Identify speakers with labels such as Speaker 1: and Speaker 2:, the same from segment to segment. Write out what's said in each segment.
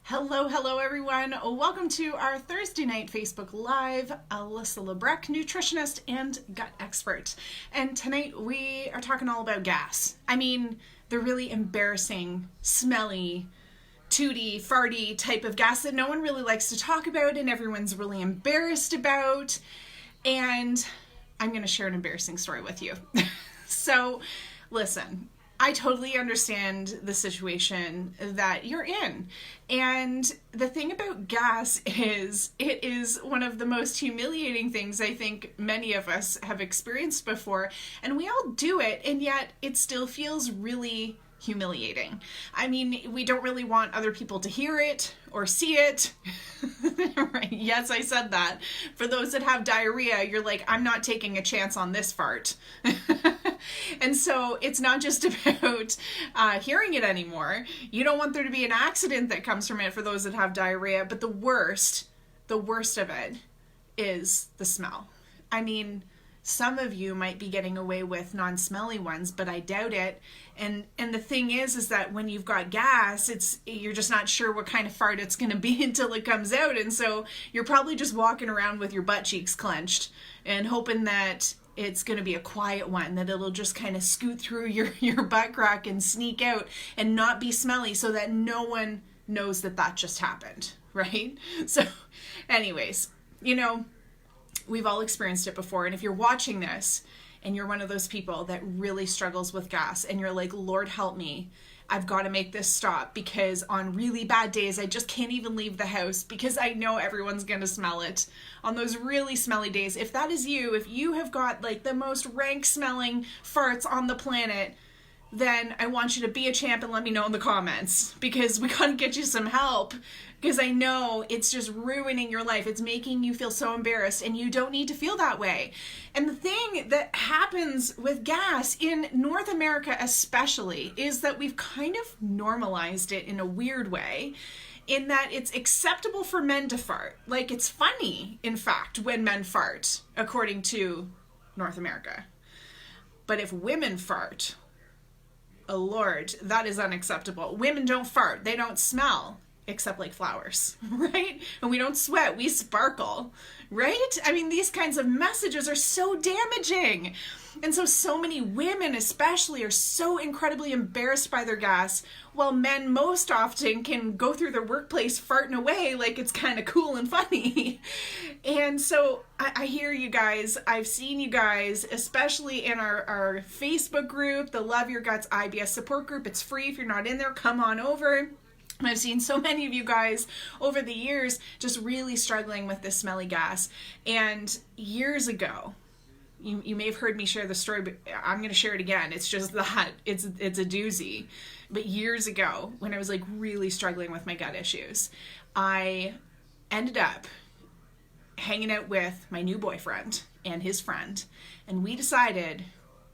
Speaker 1: Hello everyone. Welcome to our Thursday night Facebook Live. Alyssa Lebrecq, nutritionist and gut expert. And tonight we are talking all about gas. I mean, the really embarrassing, smelly, tooty, farty type of gas that no one really likes to talk about and everyone's really embarrassed about. And I'm going to share an embarrassing story with you. So, listen. I totally understand the situation that you're in. And the thing about gas is it is one of the most humiliating things I think many of us have experienced before. And we all do it, and yet it still feels really humiliating. I mean, we don't really want other people to hear it or see it. Right? Yes, I said that. For those that have diarrhea, you're like, I'm not taking a chance on this fart. And so it's not just about hearing it anymore. You don't want there to be an accident that comes from it for those that have diarrhea, but the worst of it is the smell. I mean, some of you might be getting away with non-smelly ones, but I doubt it. And the thing is that when you've got gas, you're just not sure what kind of fart it's going to be until it comes out. And so you're probably just walking around with your butt cheeks clenched and hoping that it's going to be a quiet one, that it'll just kind of scoot through your butt crack and sneak out and not be smelly so that no one knows that just happened, right? So anyways, we've all experienced it before. And if you're watching this and you're one of those people that really struggles with gas and you're like, Lord help me, I've got to make this stop because on really bad days, I just can't even leave the house because I know everyone's going to smell it. On those really smelly days, if that is you, if you have got like the most rank smelling farts on the planet, then I want you to be a champ and let me know in the comments because we got to get you some help because I know it's just ruining your life. It's making you feel so embarrassed and you don't need to feel that way. And the thing that happens with gas in North America especially is that we've kind of normalized it in a weird way in that it's acceptable for men to fart. Like it's funny, in fact, when men fart, according to North America. But if women fart, oh Lord, that is unacceptable. Women don't fart. They don't smell, except like flowers, right? And we don't sweat. We sparkle, right? I mean, these kinds of messages are so damaging. And so many women especially are so incredibly embarrassed by their gas, while men most often can go through their workplace farting away like it's kind of cool and funny. And so I hear you guys. I've seen you guys, especially in our Facebook group, the Love Your Guts IBS support group. It's free. If you're not in there, come on over. I've seen so many of you guys over the years just really struggling with this smelly gas. And years ago, you may have heard me share the story, but I'm going to share it again. It's just that it's a doozy. But years ago, when I was like really struggling with my gut issues, I ended up hanging out with my new boyfriend and his friend, and we decided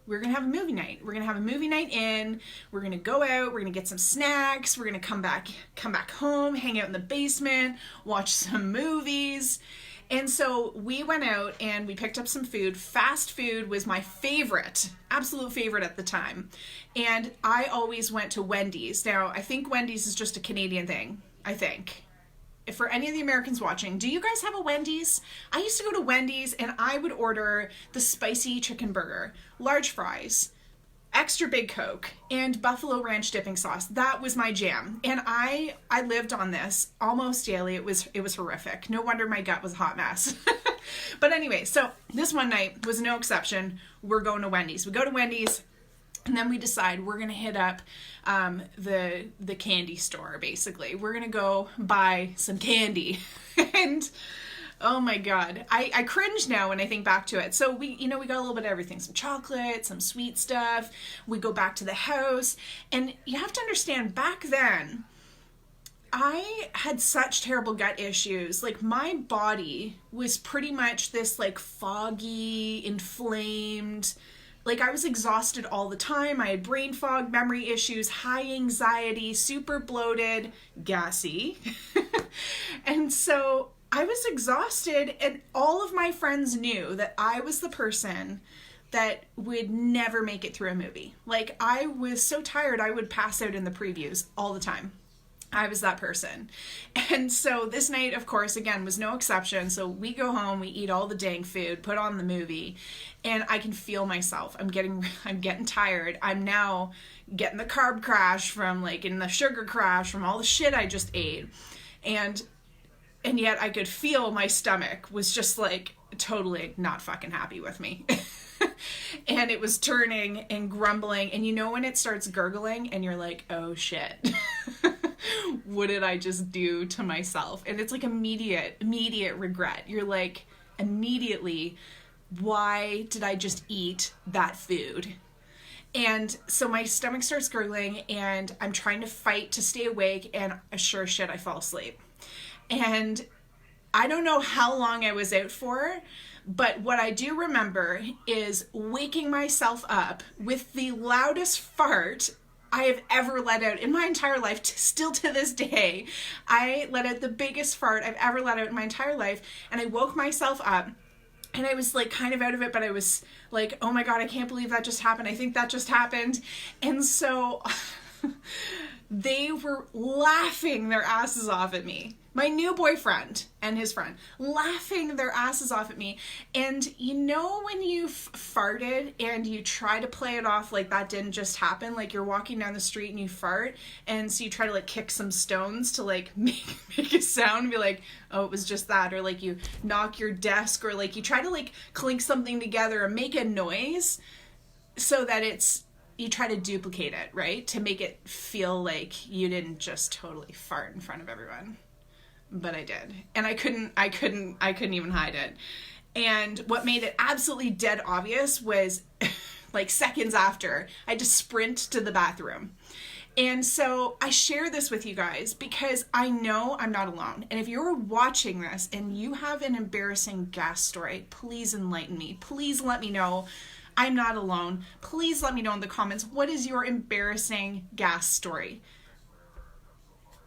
Speaker 1: we're going to have a movie night. We're going to have a movie night in. We're going to go out. We're going to get some snacks. We're going to come back home, hang out in the basement, watch some movies. And so we went out and we picked up some food. Fast food was my favorite, absolute favorite at the time. And I always went to Wendy's. Now, I think Wendy's is just a Canadian thing, I think. For any of the Americans watching, do you guys have a Wendy's? I used to go to Wendy's and I would order the spicy chicken burger, large fries, extra big Coke, and buffalo ranch dipping sauce. That was my jam. And I lived on this almost daily. It was horrific. No wonder my gut was a hot mess. But anyway, so this one night was no exception. We're going to Wendy's. We go to Wendy's. And then we decide we're going to hit up the candy store, basically. We're going to go buy some candy. And oh my God, I cringe now when I think back to it. So we got a little bit of everything, some chocolate, some sweet stuff. We go back to the house. And you have to understand, back then, I had such terrible gut issues. Like my body was pretty much this like foggy, inflamed, like I was exhausted all the time. I had brain fog, memory issues, high anxiety, super bloated, gassy. And so I was exhausted, and all of my friends knew that I was the person that would never make it through a movie. Like I was so tired, I would pass out in the previews all the time. I was that person. And so this night, of course, again, was no exception. So we go home, we eat all the dang food, put on the movie, and I can feel myself. I'm getting tired. I'm now getting the carb crash from and the sugar crash from all the shit I just ate. And yet I could feel my stomach was just totally not fucking happy with me. And it was turning and grumbling. And you know when it starts gurgling and you're like, oh shit. What did I just do to myself? And it's immediate regret. You're immediately, why did I just eat that food? And so my stomach starts gurgling and I'm trying to fight to stay awake, and sure shit, I fall asleep. And I don't know how long I was out for, but what I do remember is waking myself up with the loudest fart I have ever let out in my entire life. Still to this day, I let out the biggest fart I've ever let out in my entire life. And I woke myself up and I was kind of out of it, but I was oh my God, I can't believe that just happened. I think that just happened. And so they were laughing their asses off at me. My new boyfriend and his friend laughing their asses off at me. And you know when you've farted and you try to play it off like that didn't just happen, you're walking down the street and you fart, and so you try to kick some stones to make a sound and be like, oh, it was just that, or you knock your desk, or you try to clink something together and make a noise so that you try to duplicate it, right? To make it feel like you didn't just totally fart in front of everyone. But I did. And I couldn't even hide it. And what made it absolutely dead obvious was seconds after, I had to sprint to the bathroom. And so I share this with you guys because I know I'm not alone. And if you're watching this and you have an embarrassing gas story, please enlighten me. Please let me know I'm not alone. Please let me know in the comments, what is your embarrassing gas story?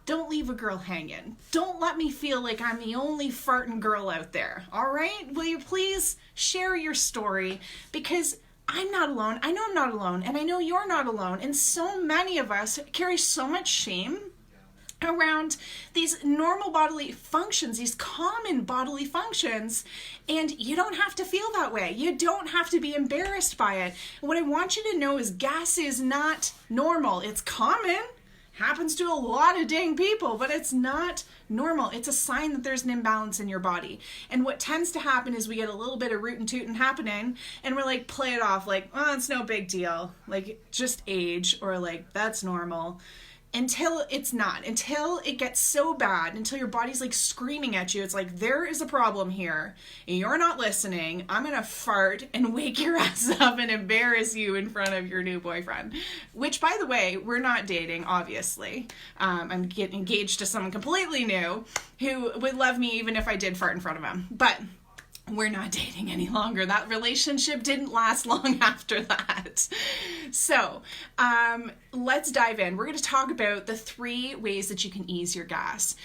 Speaker 1: Don't leave a girl hanging. Don't let me feel like I'm the only farting girl out there. All right? Will you please share your story? Because I'm not alone. I know I'm not alone. And I know you're not alone. And so many of us carry so much shame around these normal bodily functions, these common bodily functions, and you don't have to feel that way. You don't have to be embarrassed by it. What I want you to know is gas is not normal. It's common. Happens to a lot of dang people, but it's not normal. It's a sign that there's an imbalance in your body. And what tends to happen is we get a little bit of rootin' tootin' happening and we're play it off oh, it's no big deal. Just age, or that's normal. Until it's not. Until it gets so bad, until your body's screaming at you. It's there is a problem here. You're not listening. I'm going to fart and wake your ass up and embarrass you in front of your new boyfriend. Which, by the way, we're not dating, obviously. I'm getting engaged to someone completely new who would love me even if I did fart in front of him. But we're not dating any longer. That relationship didn't last long after that. So let's dive in. We're going to talk about the 3 ways that you can ease your gas.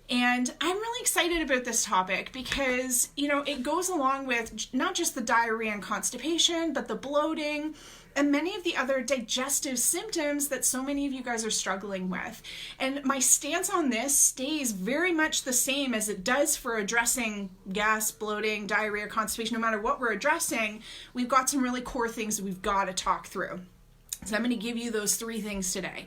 Speaker 1: And I'm really excited about this topic because, it goes along with not just the diarrhea and constipation, but the bloating and many of the other digestive symptoms that so many of you guys are struggling with. And my stance on this stays very much the same as it does for addressing gas, bloating, diarrhea, constipation. No matter what we're addressing, we've got some really core things that we've got to talk through. So I'm going to give you those 3 things today.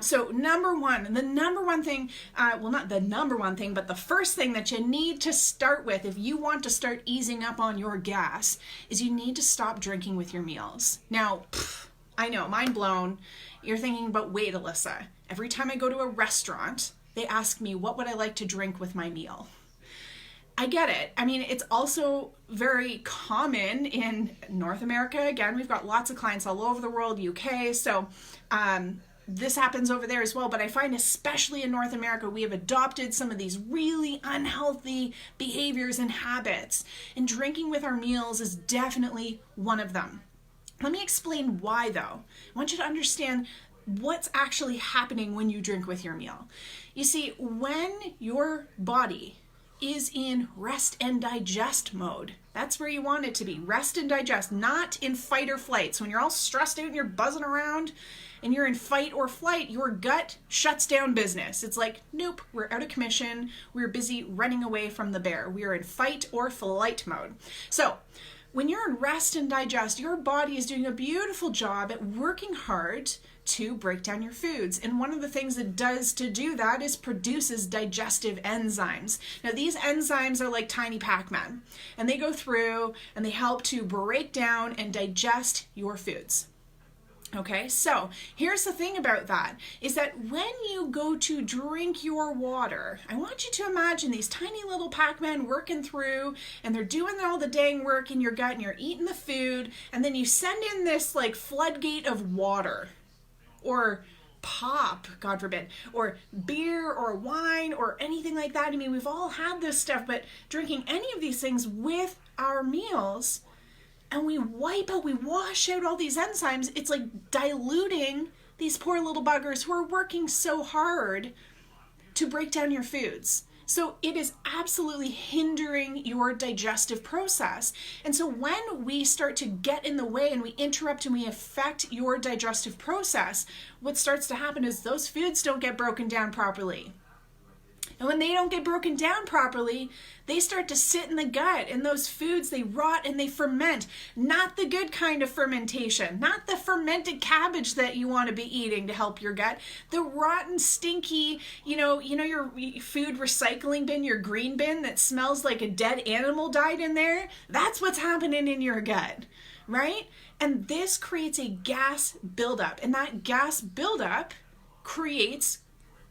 Speaker 1: So number one, the number one thing, well, not the number one thing, but the first thing that you need to start with if you want to start easing up on your gas is you need to stop drinking with your meals. Now, I know, mind blown. You're thinking, but wait, Alyssa, every time I go to a restaurant, they ask me, what would I like to drink with my meal? I get it. I mean, it's also very common in North America. Again, we've got lots of clients all over the world, UK. So this happens over there as well. But I find especially in North America, we have adopted some of these really unhealthy behaviors and habits. And drinking with our meals is definitely one of them. Let me explain why, though. I want you to understand what's actually happening when you drink with your meal. You see, when your body is in rest and digest mode. That's where you want it to be. Rest and digest, not in fight or flight. So when you're all stressed out and you're buzzing around and you're in fight or flight, your gut shuts down business. It's like, nope, we're out of commission. We're busy running away from the bear. We are in fight or flight mode. So when you're in rest and digest, your body is doing a beautiful job at working hard to break down your foods. And one of the things it does to do that is produces digestive enzymes. Now these enzymes are like tiny Pac-Man, and they go through and they help to break down and digest your foods. Okay, so here's the thing about that, is that when you go to drink your water, I want you to imagine these tiny little Pac-Man working through, and they're doing all the dang work in your gut, and you're eating the food, and then you send in this like floodgate of water, or pop, God forbid, or beer or wine or anything like that. I mean, we've all had this stuff, but drinking any of these things with our meals, and we wash out all these enzymes, it's like diluting these poor little buggers who are working so hard to break down your foods. So it is absolutely hindering your digestive process. And so when we start to get in the way and we interrupt and we affect your digestive process, what starts to happen is those foods don't get broken down properly. And when they don't get broken down properly, they start to sit in the gut, and those foods, they rot and they ferment. Not the good kind of fermentation, not the fermented cabbage that you want to be eating to help your gut. The rotten, stinky, your food recycling bin, your green bin that smells like a dead animal died in there. That's what's happening in your gut, right? And this creates a gas buildup, and that gas buildup creates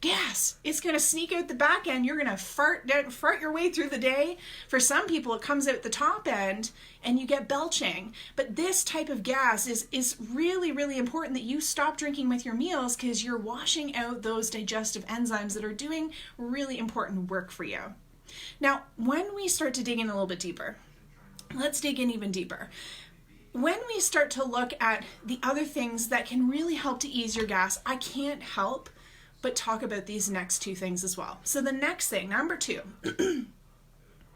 Speaker 1: gas. It's going to sneak out the back end. You're going to fart your way through the day. For some people, it comes out the top end and you get belching. But this type of gas is really, really important that you stop drinking with your meals, because you're washing out those digestive enzymes that are doing really important work for you. Now, when we start to dig in a little bit deeper, let's dig in even deeper. When we start to look at the other things that can really help to ease your gas, I can't help but talk about these next two things as well. So the next thing, number 2,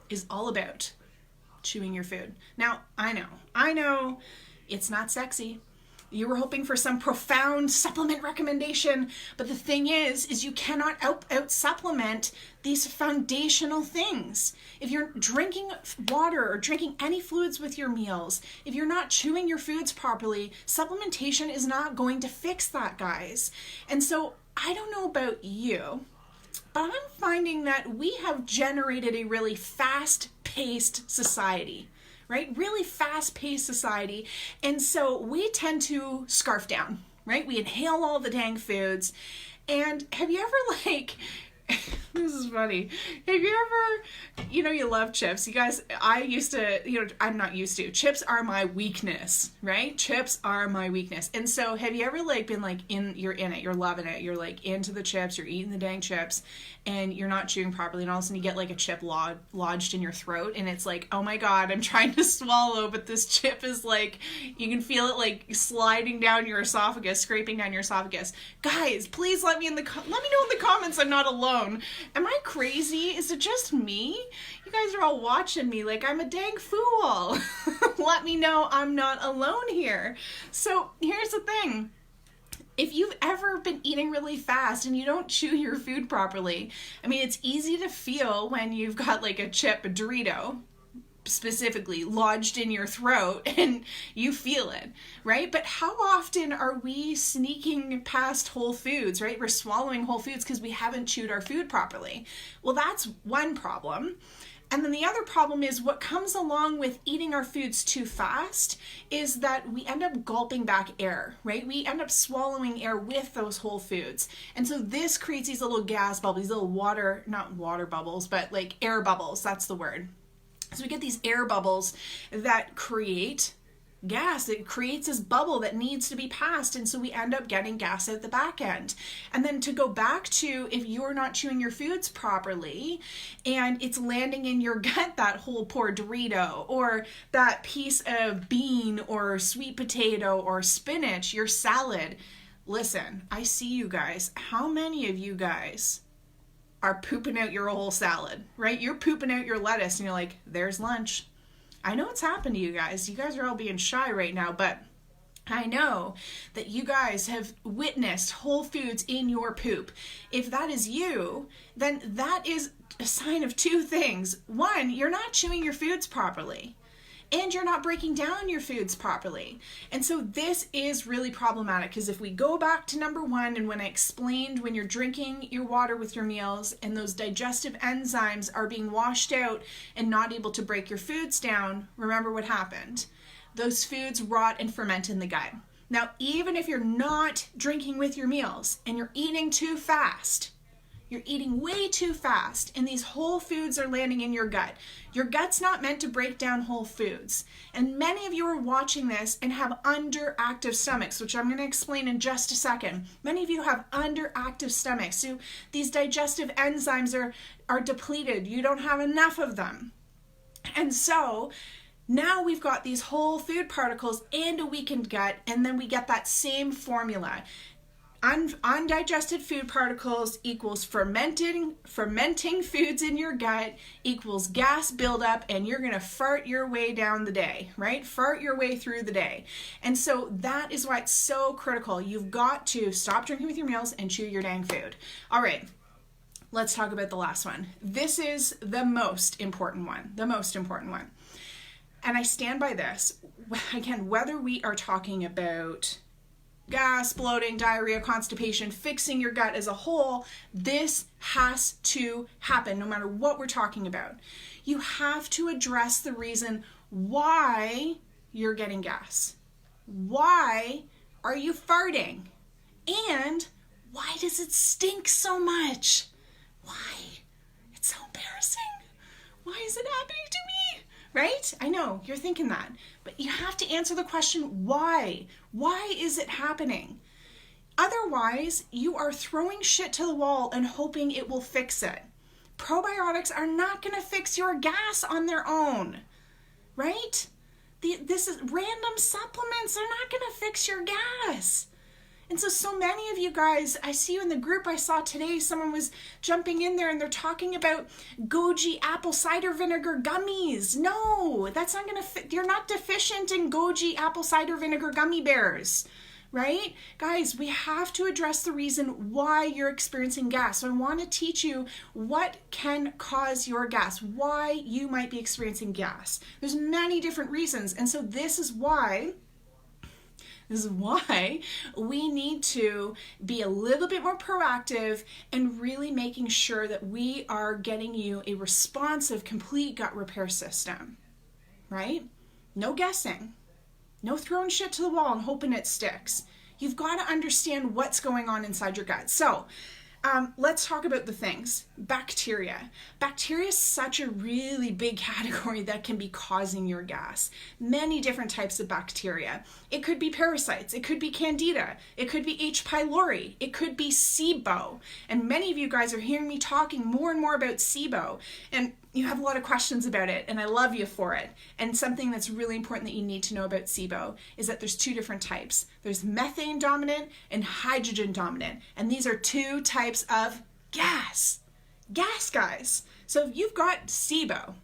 Speaker 1: is all about chewing your food. Now, I know it's not sexy. You were hoping for some profound supplement recommendation, but the thing is you cannot out supplement these foundational things. If you're drinking water or drinking any fluids with your meals, if you're not chewing your foods properly, supplementation is not going to fix that, guys. And so I don't know about you, but I'm finding that we have generated a really fast-paced society, right? Really fast-paced society. And so we tend to scarf down, right? We inhale all the dang foods. And have you ever this is funny. Have you ever, you love chips. You guys, I used to, I'm not used to. Chips are my weakness, right? Chips are my weakness. And so have you ever been you're in it, you're loving it. You're into the chips, you're eating the dang chips, and you're not chewing properly. And all of a sudden you get a chip lodged in your throat. And it's like, oh my God, I'm trying to swallow, but this chip is you can feel it sliding down your esophagus, scraping down your esophagus. Guys, please let me know in the comments I'm not alone. Am I crazy? Is it just me? You guys are all watching me like I'm a dang fool. Let me know I'm not alone here. So here's the thing. If you've ever been eating really fast and you don't chew your food properly, I mean, it's easy to feel when you've got a chip, a Dorito, specifically lodged in your throat, and you feel it, right? But how often are we sneaking past whole foods, right? We're swallowing whole foods because we haven't chewed our food properly. Well, that's one problem. And then the other problem is what comes along with eating our foods too fast is that we end up gulping back air, right? We end up swallowing air with those whole foods. And so this creates these little gas bubbles, these little not water bubbles, but air bubbles, that's the word. So we get these air bubbles that create gas. It creates this bubble that needs to be passed, and so we end up getting gas at the back end. And then to go back to, if you're not chewing your foods properly and it's landing in your gut, that whole poor Dorito or that piece of bean or sweet potato or spinach, your salad. Listen, I see you guys. How many of you guys are pooping out your whole salad, right? You're pooping out your lettuce and you're like, there's lunch. I know it's happened to you guys. You guys are all being shy right now, but I know that you guys have witnessed whole foods in your poop. If that is you, then that is a sign of two things. One, you're not chewing your foods properly, and you're not breaking down your foods properly. And so this is really problematic, because if we go back to number one, and when I explained when you're drinking your water with your meals and those digestive enzymes are being washed out and not able to break your foods down, remember what happened. Those foods rot and ferment in the gut. Now, even if you're not drinking with your meals and you're eating too fast, you're eating way too fast, and these whole foods are landing in your gut. Your gut's not meant to break down whole foods. And many of you are watching this and have underactive stomachs, which I'm going to explain in just a second. Many of you have underactive stomachs. So these digestive enzymes are depleted. You don't have enough of them. And so now we've got these whole food particles and a weakened gut, and then we get that same formula. Undigested food particles equals fermenting foods in your gut equals gas buildup, and you're going to fart your way down the day, right? Fart your way through the day. And so that is why it's so critical. You've got to stop drinking with your meals and chew your dang food. All right, let's talk about the last one. This is the most important one, And I stand by this. Again, whether we are talking about gas, bloating, diarrhea, constipation, fixing your gut as a whole, this has to happen no matter what we're talking about. You have to address the reason why you're getting gas. Why are you farting? And why does it stink so much? Why? It's so embarrassing. Why is it happening to me? Right? I know, you're thinking that. But you have to answer the question, why? Why is it happening? Otherwise, you are throwing shit to the wall and hoping it will fix it. Probiotics are not going to fix your gas on their own. Right? This is random supplements. They're not going to fix your gas. And so many of you guys, I see you in the group I saw today, someone was jumping in there and they're talking about goji apple cider vinegar gummies. No, that's not going to fit. You're not deficient in goji apple cider vinegar gummy bears, right? Guys, we have to address the reason why you're experiencing gas. So I want to teach you what can cause your gas, why you might be experiencing gas. There's many different reasons. And so this is why we need to be a little bit more proactive and really making sure that we are getting you a responsive, complete gut repair system, right? No guessing. No throwing shit to the wall and hoping it sticks. You've got to understand what's going on inside your gut. So let's talk about the things. Bacteria. Bacteria is such a really big category that can be causing your gas. Many different types of bacteria. It could be parasites. It could be candida. It could be H. pylori. It could be SIBO. And many of you guys are hearing me talking more and more about SIBO. And you have a lot of questions about it, and I love you for it. And something that's really important that you need to know about SIBO is that there's two different types. There's methane dominant and hydrogen dominant. And these are two types of gas. Gas, guys. So if you've got SIBO,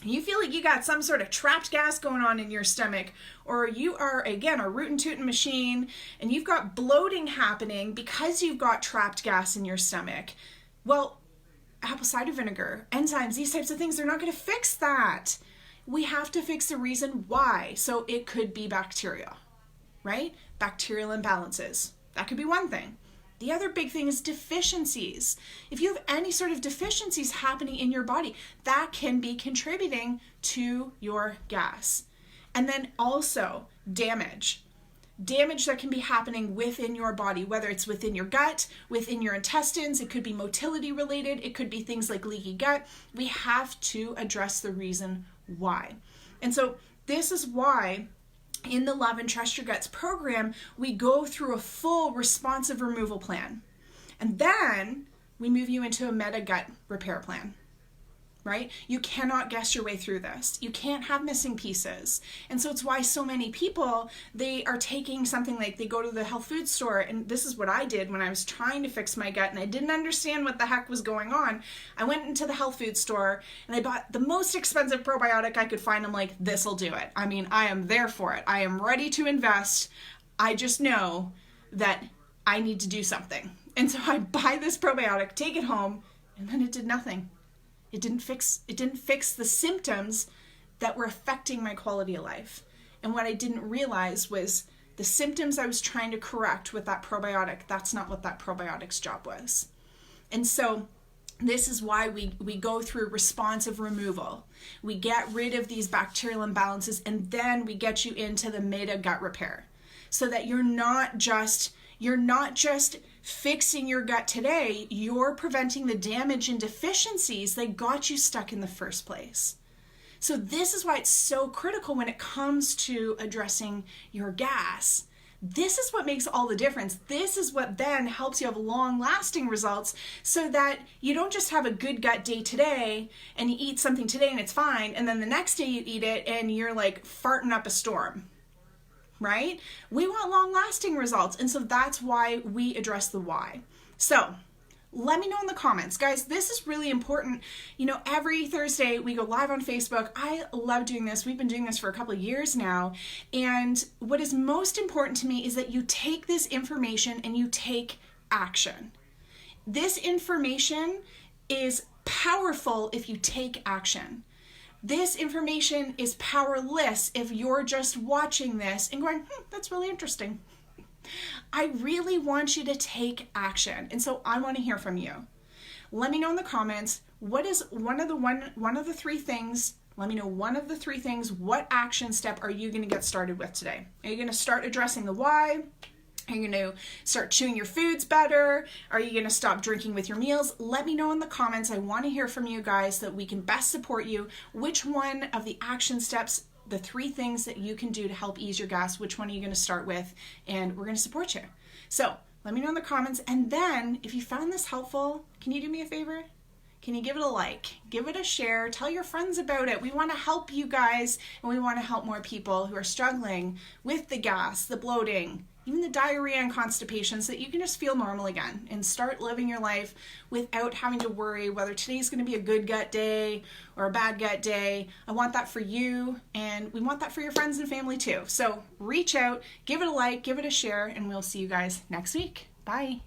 Speaker 1: you feel like you got some sort of trapped gas going on in your stomach, or you are, again, a rootin' tootin' machine, and you've got bloating happening because you've got trapped gas in your stomach, well, apple cider vinegar, enzymes, these types of things, they're not going to fix that. We have to fix the reason why. So it could be bacteria, right? Bacterial imbalances. That could be one thing. The other big thing is deficiencies. If you have any sort of deficiencies happening in your body, that can be contributing to your gas. And then also damage. Damage that can be happening within your body, whether it's within your gut, within your intestines. It could be motility related. It could be things like leaky gut. We have to address the reason why. And so this is why in the Love and Trust Your Guts program, we go through a full responsive removal plan. And then we move you into a meta gut repair plan. right? You cannot guess your way through this. You can't have missing pieces. And so it's why so many people, they are taking something like they go to the health food store, and this is what I did when I was trying to fix my gut and I didn't understand what the heck was going on. I went into the health food store and I bought the most expensive probiotic I could find. I'm like, this'll do it. I mean, I am there for it. I am ready to invest. I just know that I need to do something. And so I buy this probiotic, take it home, and then it did nothing. It didn't fix the symptoms that were affecting my quality of life. And what I didn't realize was the symptoms I was trying to correct with that probiotic, that's not what that probiotic's job was. And so this is why we go through responsive removal. We get rid of these bacterial imbalances, and then we get you into the meta gut repair, so that you're not just fixing your gut today, you're preventing the damage and deficiencies that got you stuck in the first place. So this is why it's so critical when it comes to addressing your gas. This is what makes all the difference. This is what then helps you have long-lasting results, so that you don't just have a good gut day today and you eat something today and it's fine, and then the next day you eat it and you're like farting up a storm. Right? We want long-lasting results, and so that's why we address the why. So let me know in the comments. Guys, this is really important. You know, every Thursday we go live on Facebook. I love doing this. We've been doing this for a couple of years now, and what is most important to me is that you take this information and you take action. This information is powerful if you take action. This information is powerless if you're just watching this and going, that's really interesting. I really want you to take action. And so I want to hear from you. Let me know in the comments, what is one of the three things, let me know one of the three things, what action step are you going to get started with today? Are you going to start addressing the why? Are you going to start chewing your foods better? Are you going to stop drinking with your meals? Let me know in the comments. I want to hear from you guys so that we can best support you. Which one of the action steps, the three things that you can do to help ease your gas, which one are you going to start with? And we're going to support you. So let me know in the comments. And then if you found this helpful, can you do me a favor? Can you give it a like? Give it a share. Tell your friends about it. We want to help you guys, and we want to help more people who are struggling with the gas, the bloating, even the diarrhea and constipation, so that you can just feel normal again and start living your life without having to worry whether today's going to be a good gut day or a bad gut day. I want that for you, and we want that for your friends and family too. So reach out, give it a like, give it a share, and we'll see you guys next week. Bye.